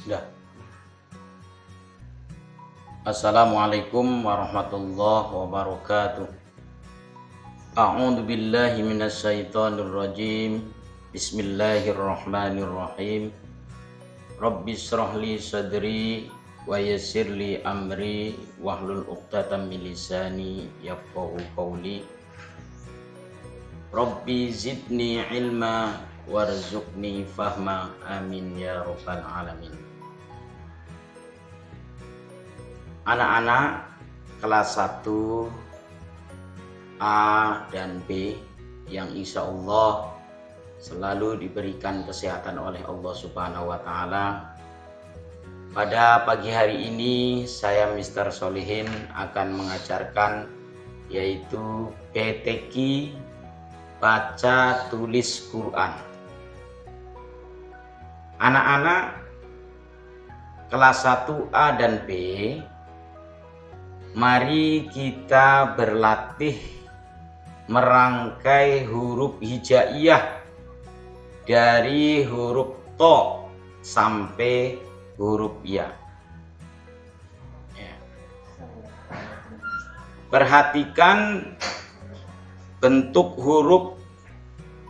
Sudah. Assalamualaikum warahmatullahi wabarakatuh. A'udzu billahi minasyaitonir rajim. Bismillahirrahmanirrahim. Rabbi shrah li sadri wa yassir li amri wahlul 'uqdatam min lisani yafqahu qawli. Rabbi zidni ilma warzuqni fahma, amin ya rabbal alamin. Anak-anak kelas 1 A dan B yang insya Allah selalu diberikan kesehatan oleh Allah Subhanahu wa Ta'ala. Pada pagi hari ini saya Mr. Solihin akan mengajarkan yaitu PTQ baca tulis Quran. Anak-anak kelas 1A dan B, mari kita berlatih merangkai huruf hijaiyah dari huruf to sampai huruf ya. Perhatikan bentuk huruf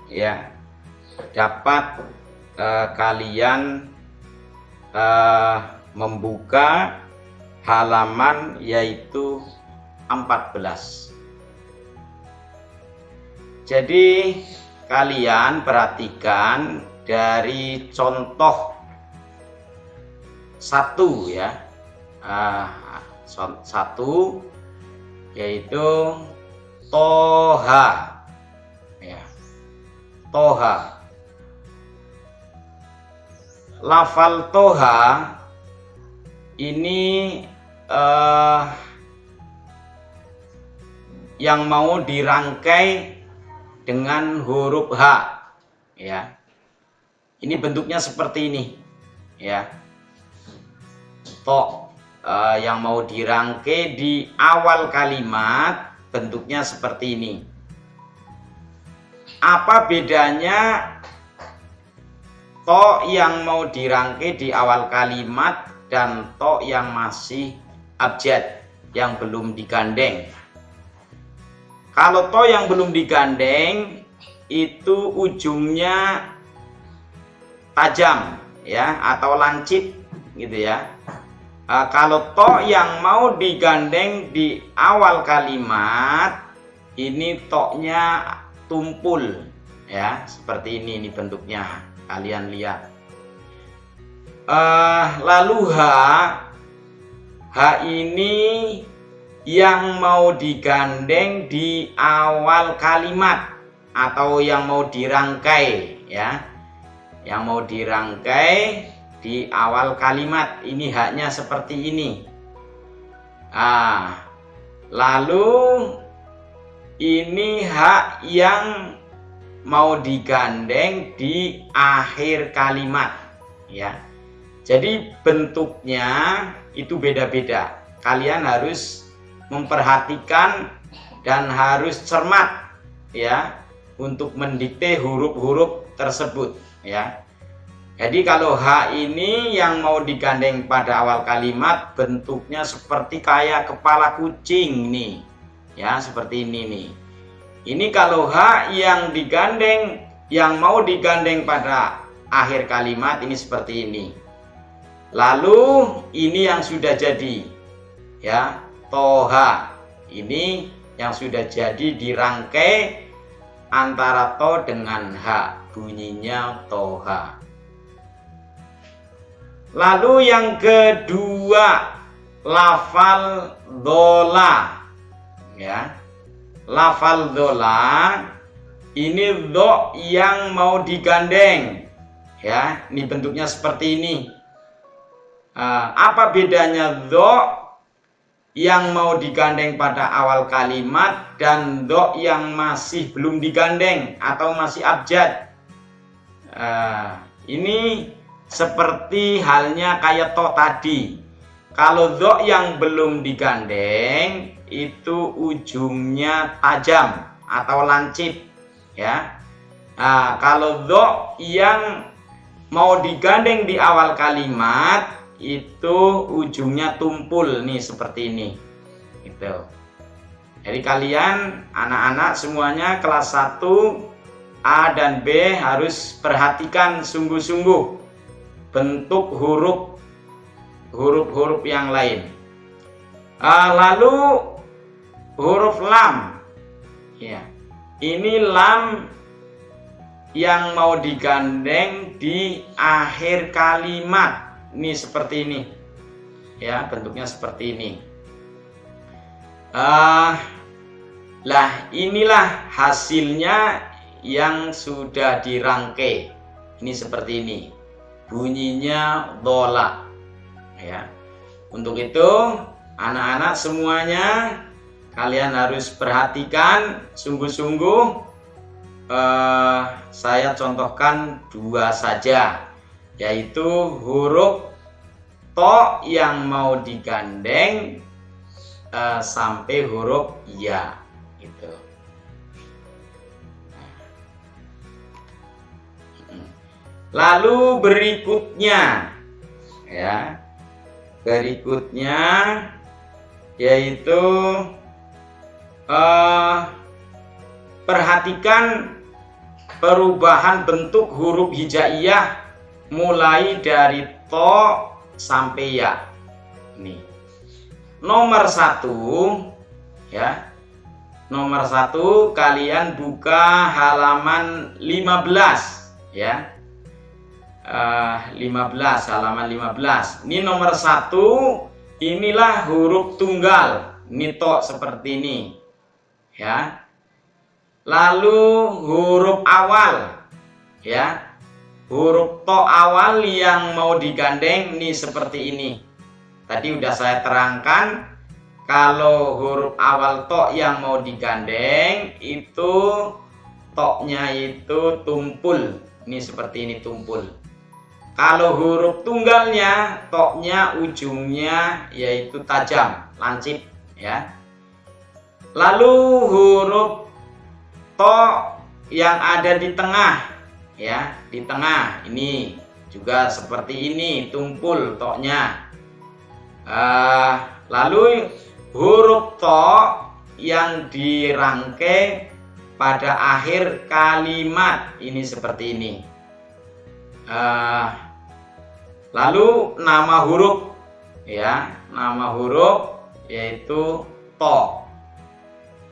ya. Dapat kalian membuka halaman yaitu 14. Jadi kalian perhatikan dari contoh 1 ya. 1 yaitu Toha ya. Toha. Lafal Toha ini yang mau dirangkai dengan huruf H ya. Ini bentuknya seperti ini ya. To yang mau dirangkai di awal kalimat bentuknya seperti ini. Apa bedanya to yang mau dirangkai di awal kalimat dan to yang masih abjad, yang belum digandeng? Kalau to yang belum digandeng itu ujungnya tajam ya, atau lancip gitu ya. Kalau to yang mau digandeng di awal kalimat ini to-nya tumpul ya, seperti ini bentuknya, kalian lihat. Lalu H ini yang mau digandeng di awal kalimat atau yang mau dirangkai ya, yang mau dirangkai di awal kalimat, ini haknya seperti ini. Lalu ini hak yang mau digandeng di akhir kalimat ya. Jadi bentuknya itu beda-beda. Kalian harus memperhatikan dan harus cermat ya untuk mendikte huruf-huruf tersebut ya. Jadi kalau H ini yang mau digandeng pada awal kalimat bentuknya seperti kayak kepala kucing nih ya, seperti ini nih. Ini kalau H yang digandeng, yang mau digandeng pada akhir kalimat ini seperti ini. Lalu ini yang sudah jadi ya, Toha. Ini yang sudah jadi dirangkai antara to dengan H, bunyinya Toha. Lalu yang kedua, lafal dola ya. Lafal dola ini do yang mau digandeng ya. Ini bentuknya seperti ini. Apa bedanya do yang mau digandeng pada awal kalimat dan do yang masih belum digandeng atau masih abjad? Ini seperti halnya kayak to tadi. Kalau do yang belum digandeng itu ujungnya tajam atau lancip ya. Kalau do yang mau digandeng di awal kalimat itu ujungnya tumpul nih seperti ini gitu. Jadi kalian anak-anak semuanya kelas 1 A dan B harus perhatikan sungguh-sungguh bentuk huruf-huruf yang lain. Lalu huruf lam, ya, ini lam yang mau digandeng di akhir kalimat. Ini seperti ini, ya, bentuknya seperti ini. Lah inilah hasilnya yang sudah dirangkai. Ini seperti ini, bunyinya dola, ya. Untuk itu anak-anak semuanya kalian harus perhatikan sungguh-sungguh. Saya contohkan 2 saja, yaitu huruf to yang mau digandeng sampai huruf ya gitu. Lalu berikutnya, ya, berikutnya yaitu perhatikan perubahan bentuk huruf hijaiyah mulai dari to sampai ya. Ini nomor 1, ya. Nomor 1 kalian buka halaman 15, ya. 15, halaman 15. Ini nomor 1, inilah huruf tunggal. Ini to seperti ini, ya. Lalu huruf awal, ya, huruf to awal yang mau digandeng nih seperti ini. Tadi udah saya terangkan, kalau huruf awal to yang mau digandeng itu to-nya itu tumpul. Ini seperti ini, tumpul. Kalau huruf tunggalnya, to-nya ujungnya yaitu tajam, lancip, ya. Lalu huruf to yang ada di tengah, ya, di tengah ini juga seperti ini, tumpul to-nya. Lalu huruf to yang dirangkai pada akhir kalimat ini seperti ini. Lalu nama huruf, ya, nama huruf yaitu to.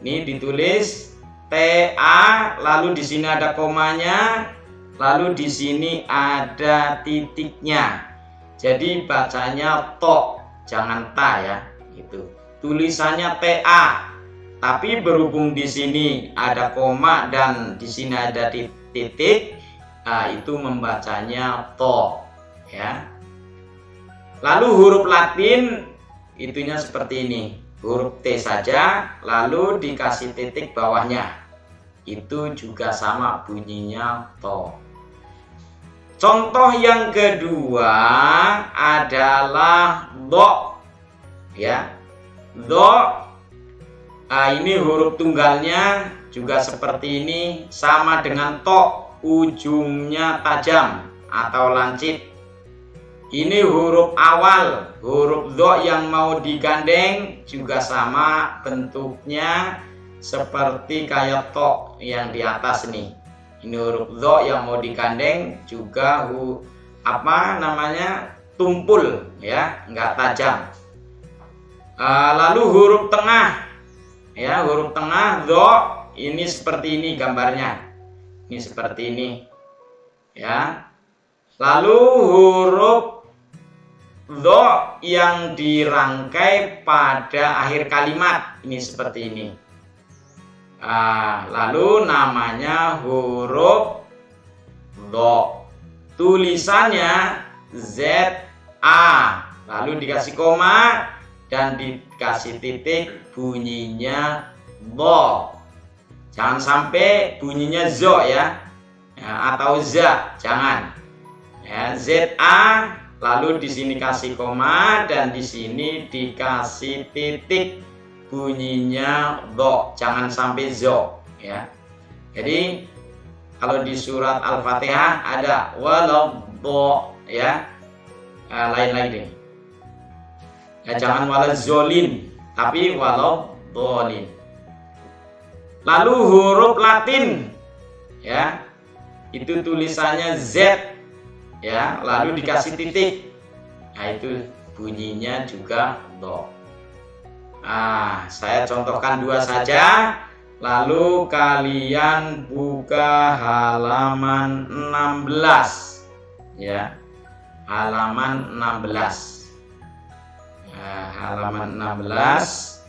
Ini ditulis TA, lalu di sini ada komanya, lalu di sini ada titiknya. Jadi bacanya to, jangan ta, ya, gitu. Tulisannya TA, tapi berhubung di sini ada koma dan di sini ada titik, itu membacanya to, ya. Lalu huruf Latin itunya seperti ini, huruf T saja, lalu dikasih titik bawahnya. Itu juga sama bunyinya to. Contoh yang kedua adalah do, ya. Do, ini huruf tunggalnya juga seperti ini, sama dengan to, ujungnya tajam atau lancip. Ini huruf awal, huruf do yang mau digandeng juga sama bentuknya seperti kayak to yang di atas nih. Ini huruf do yang mau digandeng juga tumpul, ya, enggak tajam. Lalu huruf tengah, ya, huruf tengah do ini seperti ini gambarnya. Ini seperti ini, ya. Lalu huruf do yang dirangkai pada akhir kalimat ini seperti ini. Lalu namanya huruf do, tulisannya ZA, lalu dikasih koma dan dikasih titik, bunyinya bo. Jangan sampai bunyinya zo, ya, atau za, jangan, ya. ZA, lalu di sini kasih koma dan di sini dikasih titik, bunyinya do, jangan sampai zo, ya. Jadi kalau di surat Al-Fatihah ada do, ya. Lain lagi. Ya, jangan waladzolin, tapi waladhdallin. Lalu huruf Latin, ya, itu tulisannya Z, ya, lalu dikasih titik. Nah, itu bunyinya juga do. Saya contohkan 2 saja. Lalu kalian buka halaman 16, ya, halaman 16. Halaman 16.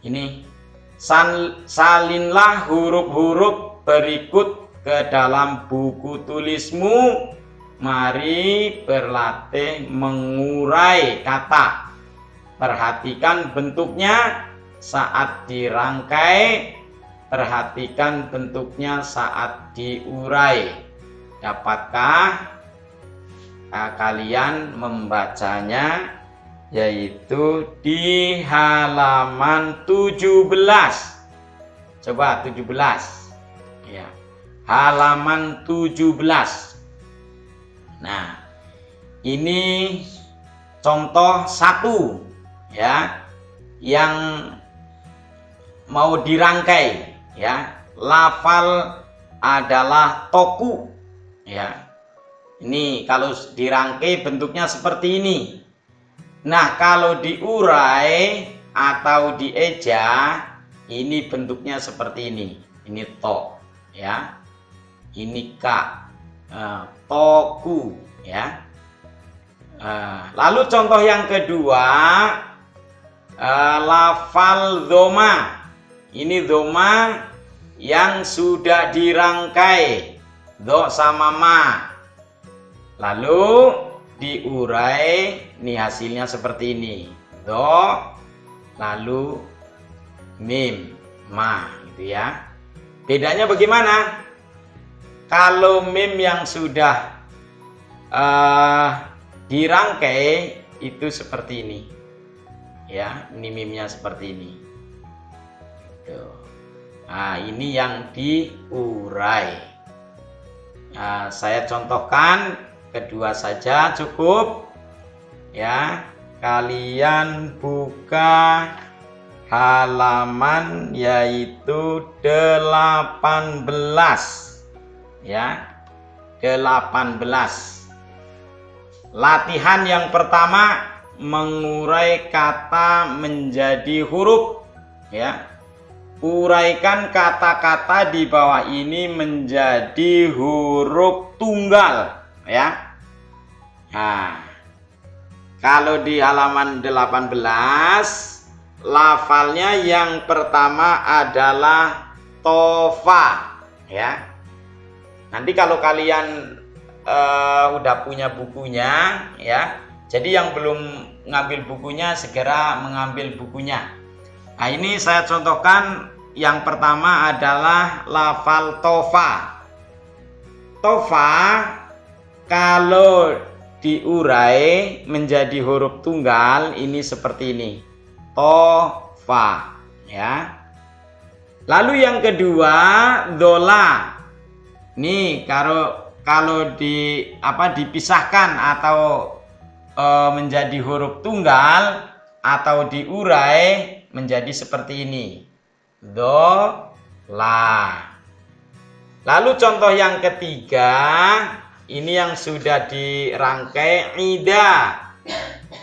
Ini salinlah huruf-huruf berikut ke dalam buku tulismu. Mari berlatih mengurai kata. Perhatikan bentuknya saat dirangkai. Perhatikan bentuknya saat diurai. Dapatkah kalian membacanya? Yaitu di halaman 17. Coba 17. Ya. Halaman 17. Nah, ini contoh 1, ya, yang mau dirangkai, ya. Lafal adalah toku, ya. Ini kalau dirangkai bentuknya seperti ini. Nah, kalau diurai atau dieja, ini bentuknya seperti ini. Ini to, ya. Ini ka. Toku, ya. Lalu contoh yang kedua, lafal dhoma. Ini dhoma yang sudah dirangkai, do sama ma. Lalu diurai, nih hasilnya seperti ini. Do, lalu mim, ma, gitu ya. Bedanya bagaimana? Kalau mim yang sudah dirangkai itu seperti ini, ya. Ini mimnya seperti ini. Nah, ini yang diurai. Nah, saya contohkan kedua saja cukup, ya. Kalian buka halaman yaitu 18. Ya, 18. Latihan yang pertama, mengurai kata menjadi huruf, ya. Uraikan kata-kata di bawah ini menjadi huruf tunggal, ya. Nah, kalau di halaman 18, lafalnya yang pertama adalah tofa, ya. Nanti kalau kalian udah punya bukunya, ya, jadi yang belum ngambil bukunya segera mengambil bukunya. Nah, ini saya contohkan. Yang pertama adalah lafal tofa. Tofa kalau diurai menjadi huruf tunggal ini seperti ini, tofa, ya. Lalu yang kedua, dola. Nih, kalau dipisahkan atau menjadi huruf tunggal atau diurai menjadi seperti ini, do, la. Lalu contoh yang ketiga, ini yang sudah dirangkai, ida.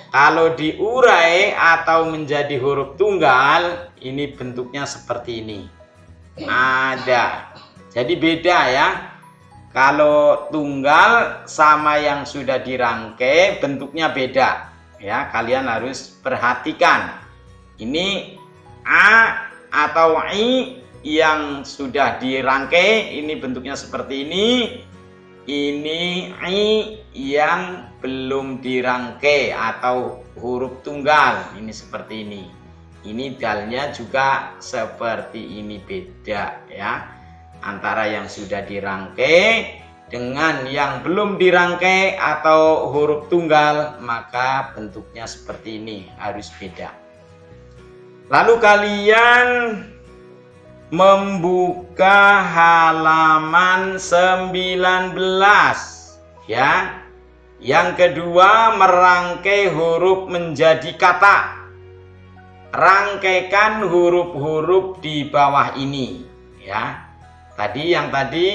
Kalau diurai atau menjadi huruf tunggal, ini bentuknya seperti ini, ada. Jadi beda, ya. Kalau tunggal sama yang sudah dirangkai bentuknya beda, ya. Kalian harus perhatikan. Ini a atau i yang sudah dirangkai, ini bentuknya seperti ini. Ini i yang belum dirangkai atau huruf tunggal, ini seperti ini. Ini dalnya juga seperti ini, beda, ya. Antara yang sudah dirangkai dengan yang belum dirangkai atau huruf tunggal, maka bentuknya seperti ini, harus beda. Lalu kalian membuka halaman 19 ya. Yang kedua, merangkai huruf menjadi kata. Rangkaikan huruf-huruf di bawah ini ya. Yang tadi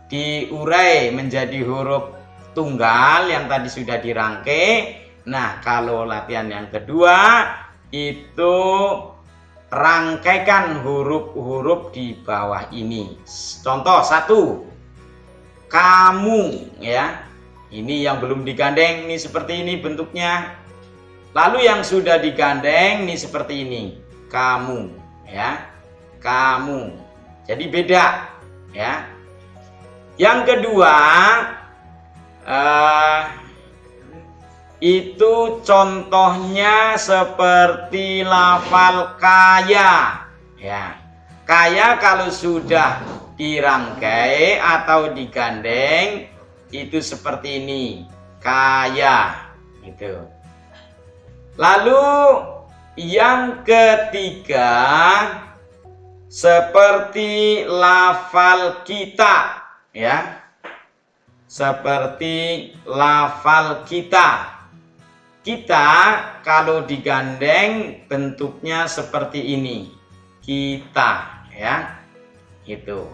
diurai menjadi huruf tunggal yang tadi sudah dirangkai. Nah, kalau latihan yang kedua itu rangkaikan huruf-huruf di bawah ini. Contoh 1, kamu ya. Ini yang belum digandeng, ini seperti ini bentuknya. Lalu yang sudah digandeng, ini seperti ini. Kamu, ya. Kamu. Jadi beda, ya. Yang kedua, itu contohnya seperti lafal kaya, ya. Kaya kalau sudah dirangkai atau digandeng itu seperti ini, kaya gitu. Lalu yang ketiga seperti lafal kita ya. Seperti lafal kita. Kita kalau digandeng bentuknya seperti ini. Kita ya. Gitu.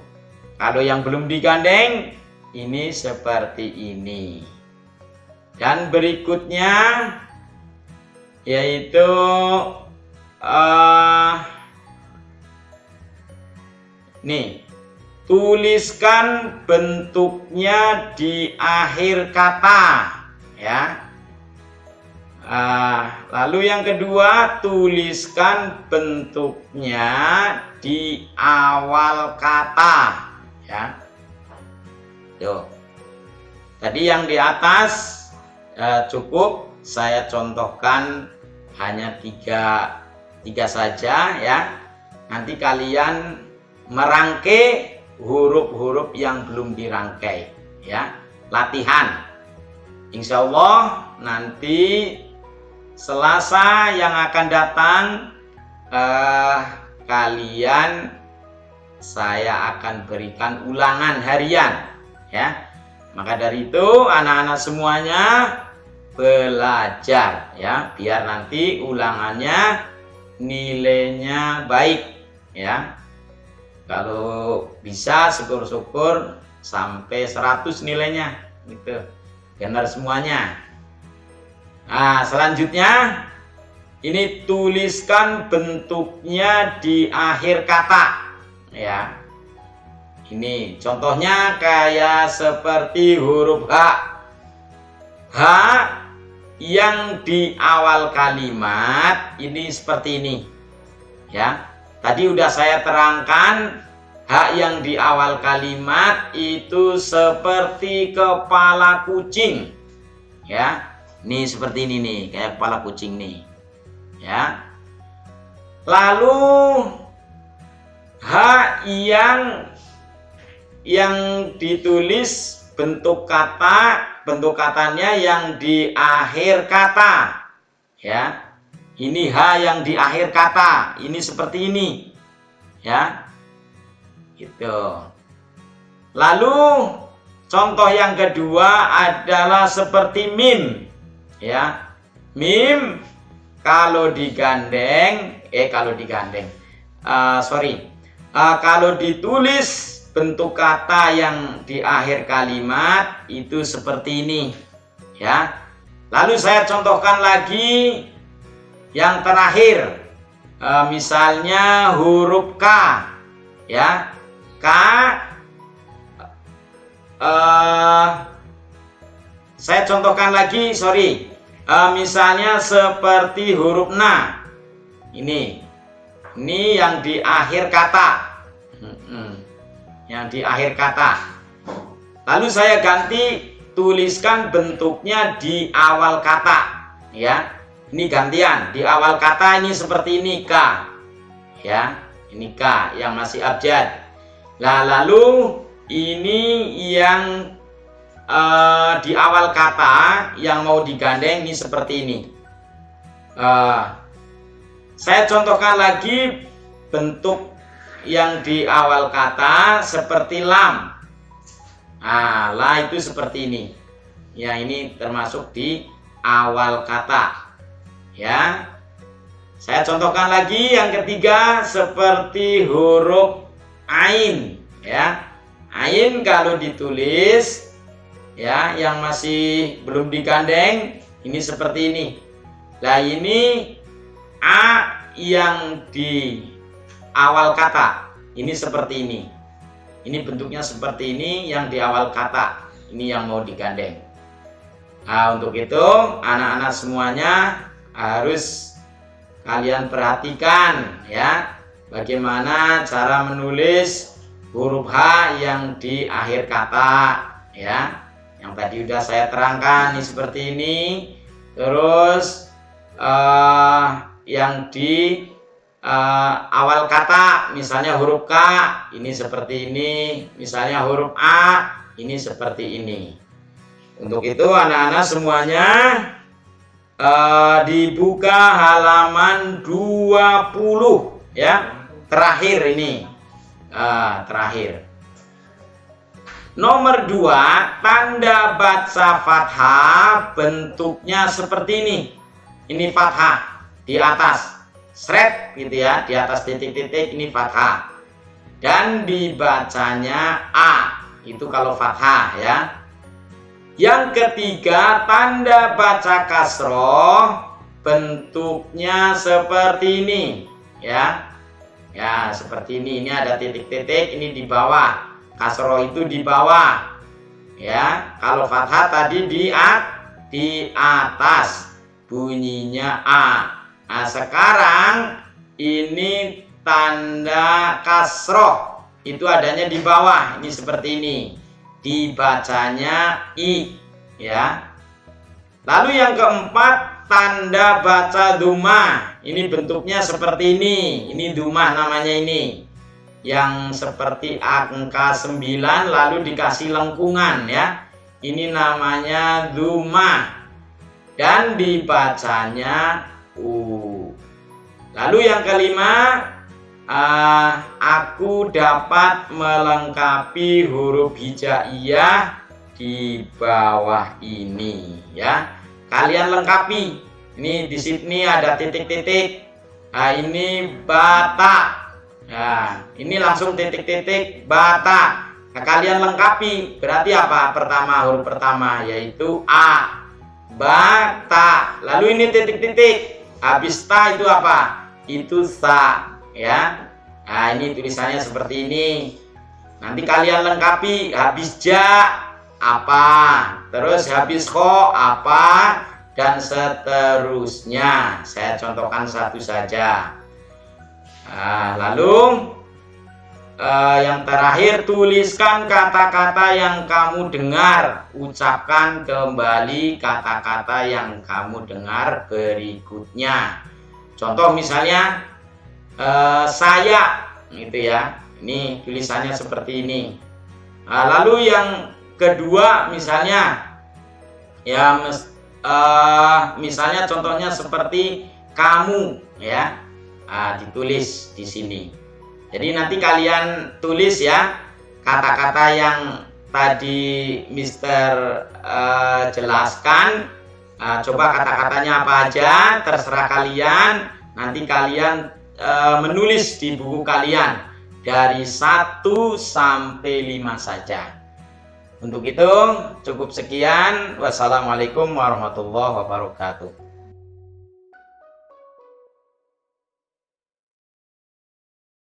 Kalau yang belum digandeng ini seperti ini. Dan berikutnya yaitu nih, tuliskan bentuknya di akhir kata ya. Lalu yang kedua, tuliskan bentuknya di awal kata ya. Tuh. Tadi yang di atas cukup saya contohkan hanya tiga saja ya. Nanti kalian merangkai huruf-huruf yang belum dirangkai ya. Latihan. Insya Allah nanti Selasa yang akan datang kalian saya akan berikan ulangan harian ya. Maka dari itu anak-anak semuanya belajar ya, biar nanti ulangannya nilainya baik ya. Kalau bisa syukur-syukur sampai 100 nilainya gitu. Benar semuanya. Nah, selanjutnya ini tuliskan bentuknya di akhir kata ya. Ini contohnya kayak seperti huruf H. H yang di awal kalimat ini seperti ini. Ya. Tadi udah saya terangkan, H yang di awal kalimat itu seperti kepala kucing. Ya. Ini seperti ini nih, kayak kepala kucing nih. Ya. Lalu H yang ditulis bentuk katanya yang di akhir kata ya. Ini H yang di akhir kata, ini seperti ini ya, gitu. Lalu contoh yang kedua adalah seperti mim ya. Mim kalau digandeng kalau ditulis bentuk kata yang di akhir kalimat itu seperti ini ya. Lalu saya contohkan lagi yang terakhir, misalnya huruf K ya. K saya contohkan lagi, misalnya seperti huruf na. Ini yang di akhir kata. Yang di akhir kata. Lalu saya ganti, tuliskan bentuknya di awal kata ya. Ini gantian, di awal kata ini seperti ini K ya. Ini K yang masih abjad. Nah, lalu ini yang di awal kata yang mau digandeng ini seperti ini. Saya contohkan lagi bentuk yang di awal kata seperti lam. Nah, la itu seperti ini. Ya, ini termasuk di awal kata. Ya. Saya contohkan lagi yang ketiga seperti huruf ain, ya. Ain kalau ditulis ya yang masih belum digandeng ini seperti ini. Nah, ini a yang di awal kata ini seperti ini. Ini bentuknya seperti ini yang di awal kata. Ini yang mau digandeng. Nah, untuk itu anak-anak semuanya harus kalian perhatikan ya, bagaimana cara menulis huruf H yang di akhir kata ya. Yang tadi udah saya terangkan ini seperti ini. Terus yang di awal kata misalnya huruf K ini seperti ini, misalnya huruf A ini seperti ini. Untuk itu anak-anak semuanya dibuka halaman 20 ya, terakhir ini. Terakhir. Nomor 2, tanda baca fathah bentuknya seperti ini. Ini fathah di atas, sret gitu ya, di atas titik-titik ini fathah. Dan dibacanya A, itu kalau fathah ya. Yang ketiga, tanda baca kasroh bentuknya seperti ini ya. Ya, seperti ini. Ini ada titik-titik, ini di bawah. Kasroh itu di bawah. Ya, kalau fathah tadi di atas. Bunyinya A. Nah, sekarang ini tanda kasroh itu adanya di bawah. Ini seperti ini. Dibacanya I ya. Lalu yang keempat, tanda baca dumah. Ini bentuknya seperti ini. Ini dumah namanya ini. Yang seperti angka 9 lalu dikasih lengkungan ya. Ini namanya dumah. Dan dibacanya U. Lalu yang kelima, aku dapat melengkapi huruf hijaiyah di bawah ini ya. Kalian lengkapi. Ini di sini ada titik-titik. Nah, ini bata. Nah, ini langsung titik-titik bata. Nah, kalian lengkapi. Berarti apa? Pertama, huruf pertama yaitu A. Bata. Lalu ini titik-titik. Habis ta itu apa? Itu sa ya. Nah, ini tulisannya seperti ini. Nanti kalian lengkapi. Habis ja apa? Terus habis kho apa? Dan seterusnya. Saya contohkan satu saja. Nah, lalu yang terakhir, tuliskan kata-kata yang kamu dengar. Ucapkan kembali kata-kata yang kamu dengar berikutnya. Contoh misalnya saya gitu ya. Ini tulisannya seperti ini. Nah, lalu yang kedua misalnya ya misalnya contohnya seperti kamu ya. Nah, ditulis di sini. Jadi nanti kalian tulis ya kata-kata yang tadi Mister jelaskan. Coba kata-katanya apa aja, terserah kalian. Nanti kalian menulis di buku kalian dari 1 sampai 5 saja. Untuk itu cukup sekian. Wassalamualaikum warahmatullahi wabarakatuh.